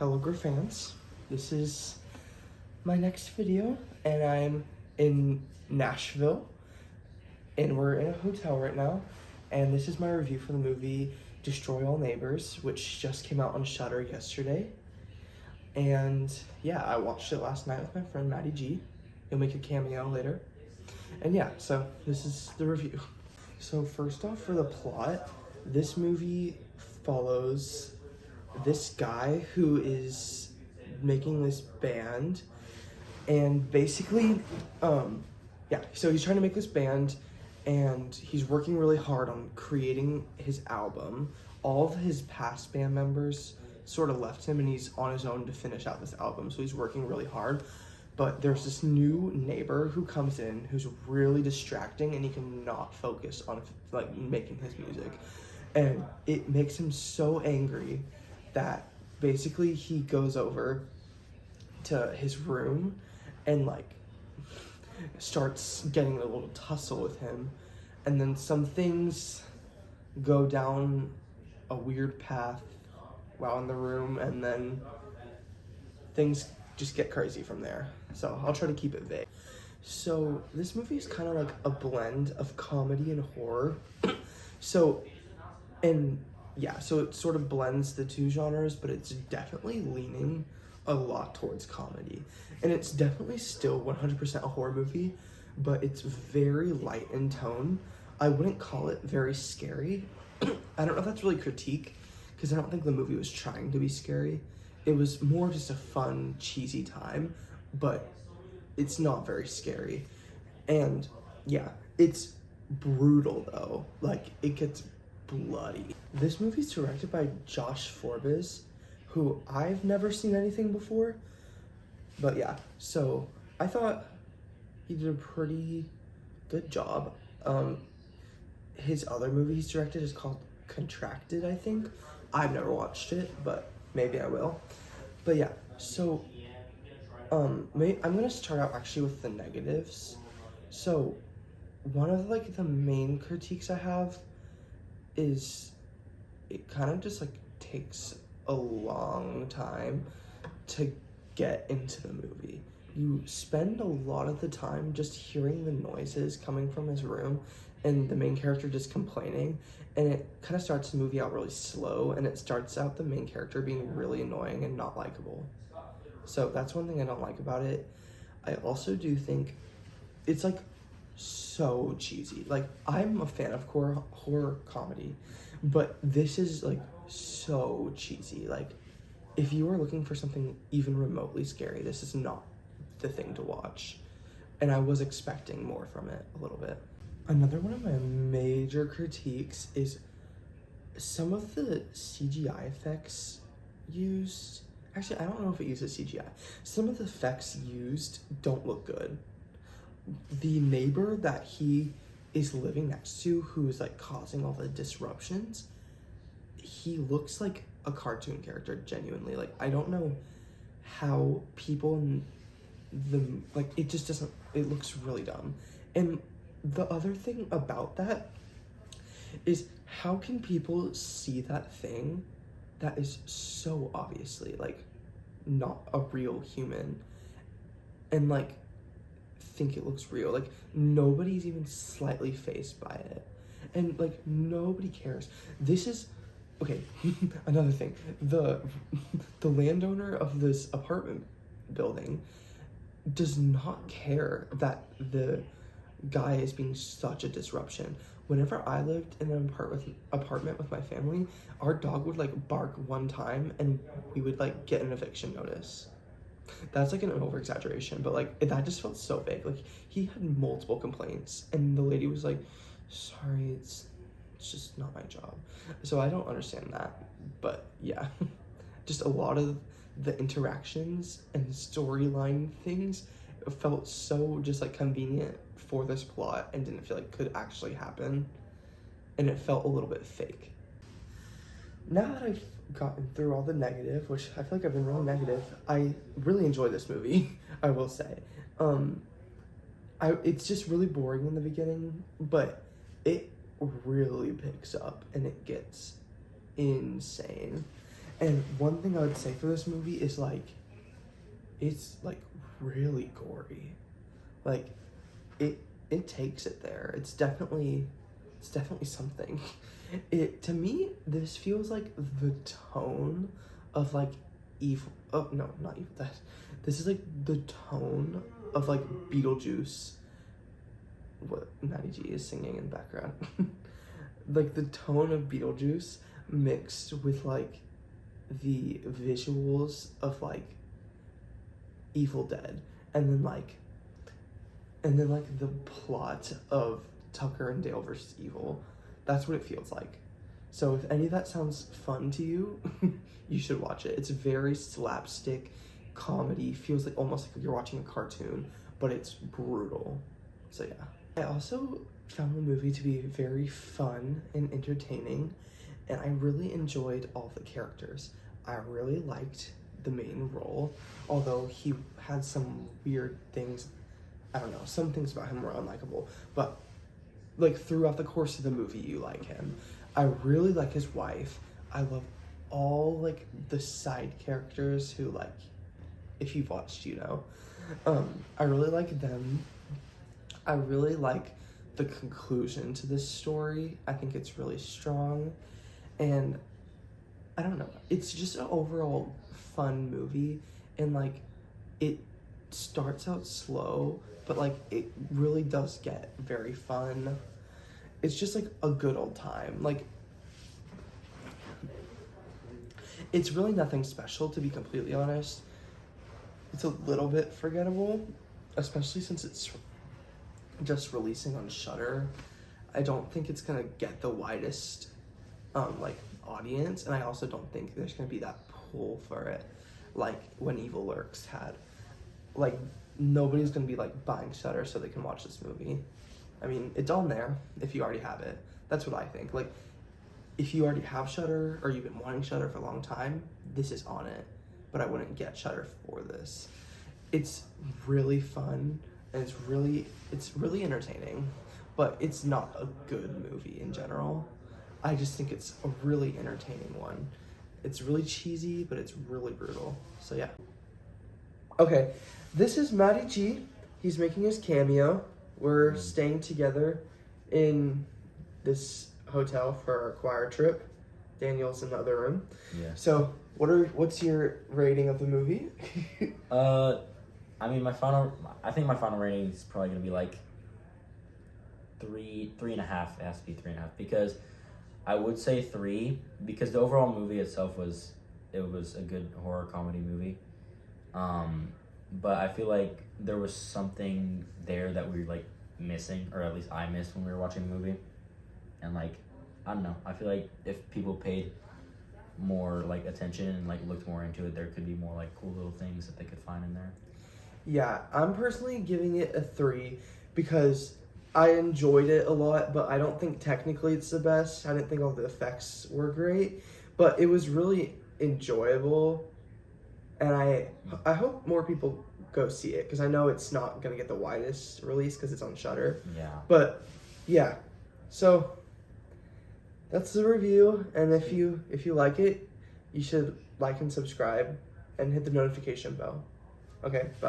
Hello griffans, this is my next video and I'm in Nashville and we're in a hotel right now and this is my review for the movie Destroy All Neighbors, which just came out on Shudder yesterday. And yeah, I watched it last night with my friend Maddie G. You'll make a cameo later. And yeah, so this is the review. So first off, for the plot, this movie follows this guy who is making this band, and basically so he's trying to make this band and he's working really hard on creating his album. All of his past band members sort of left him and he's on his own to finish out this album, so he's working really hard. But there's this new neighbor who comes in who's really distracting and he cannot focus on like making his music, and it makes him so angry that basically he goes over to his room and like starts getting a little tussle with him, and then some things go down a weird path while in the room, and then things just get crazy from there. So I'll try to keep it vague. So this movie is kind of like a blend of comedy and horror. So it sort of blends the two genres, but it's definitely leaning a lot towards comedy. And it's definitely still 100% a horror movie, but it's very light in tone. I wouldn't call it very scary. I don't know if that's really critique, because I don't think the movie was trying to be scary. It was more just a fun, cheesy time, but it's not very scary. And yeah, it's brutal though. Like, it gets bloody. This movie's directed by Josh Forbes, who I've never seen anything before. But yeah, so I thought he did a pretty good job. His other movie he's directed is called Contracted, I think. I've never watched it, but maybe I will. But yeah, so I'm gonna start out actually with the negatives. So one of like the main critiques I have is it kind of just like takes a long time to get into the movie. You spend a lot of the time just hearing the noises coming from his room and the main character just complaining, and it kind of starts the movie out really slow, and it starts out the main character being really annoying and not likable. So that's one thing I don't like about it. I also do think it's like so cheesy. Like, I'm a fan of horror comedy, but this is like so cheesy. Like, if you are looking for something even remotely scary, this is not the thing to watch. And I was expecting more from it a little bit. Another one of my major critiques is some of the CGI effects used. Actually, I don't know if it uses CGI. Some of the effects used don't look good. The neighbor that he is living next to, who's like causing all the disruptions, he looks like a cartoon character, genuinely. Like, I don't know how people it just doesn't, it looks really dumb. And the other thing about that is, how can people see that thing that is so obviously like not a real human and like think it looks real? Like, nobody's even slightly fazed by it, and like nobody cares. This is okay. Another thing, the landowner of this apartment building does not care that the guy is being such a disruption. Whenever I lived in an apartment with my family, our dog would like bark one time and we would like get an eviction notice. That's like an over-exaggeration, but like that just felt so fake. Like, he had multiple complaints and the lady was like, sorry, it's just not my job. So I don't understand that. But yeah, just a lot of the interactions and storyline things felt so just like convenient for this plot and didn't feel like could actually happen, and it felt a little bit fake. Now that I've gotten through all the negative, which I feel like I've been really negative, I really enjoy this movie. I will say it's just really boring in the beginning, but it really picks up and it gets insane. And one thing I would say for this movie is like, it's like really gory. Like, it takes it there. It's definitely something. To me, this feels like the tone of like evil. Oh no, not Evil Dead. This is like the tone of like Beetlejuice. What Maddie G is singing in the background. Like the tone of Beetlejuice mixed with like the visuals of like Evil Dead, and then like the plot of Tucker and Dale versus Evil. That's what it feels like. So if any of that sounds fun to you, you should watch it. It's very slapstick comedy. Feels like almost like you're watching a cartoon, but it's brutal. So yeah. I also found the movie to be very fun and entertaining, and I really enjoyed all the characters. I really liked the main role, although he had some weird things. I don't know, some things about him were unlikable, but like throughout the course of the movie, you like him. I really like his wife. I love all like the side characters who, like, if you've watched, you know. I really like them. I really like the conclusion to this story. I think it's really strong, and I don't know, it's just an overall fun movie, and like it starts out slow, but like it really does get very fun. It's just like a good old time. Like, it's really nothing special, to be completely honest. It's a little bit forgettable, especially since it's just releasing on Shudder. I don't think it's gonna get the widest like audience, and I also don't think there's gonna be that pull for it like When Evil Lurks had. Like, nobody's gonna be like buying Shudder so they can watch this movie. I mean, it's on there if you already have it. That's what I think. Like, if you already have Shudder or you've been wanting Shudder for a long time, this is on it. But I wouldn't get Shudder for this. It's really fun, and it's really entertaining, but it's not a good movie in general. I just think it's a really entertaining one. It's really cheesy, but it's really brutal. So yeah. Okay, this is Matty G. He's making his cameo. We're staying together in this hotel for our choir trip. Daniel's in the other room. Yeah. So what's your rating of the movie? I mean, I think my final rating is probably gonna be like 3.5. It has to be 3.5, because I would say 3, because the overall movie itself was a good horror comedy movie. But I feel like there was something there that we were like missing, or at least I missed when we were watching the movie. And like, I don't know, I feel like if people paid more like attention and like looked more into it, there could be more like cool little things that they could find in there. Yeah, I'm personally giving it a 3 because I enjoyed it a lot, but I don't think technically it's the best. I didn't think all the effects were great, but it was really enjoyable, and I hope more people go see it, because I know it's not going to get the widest release because it's on Shudder. Yeah. But yeah, so that's the review, and if you like it, you should like and subscribe and hit the notification bell. Okay, bye.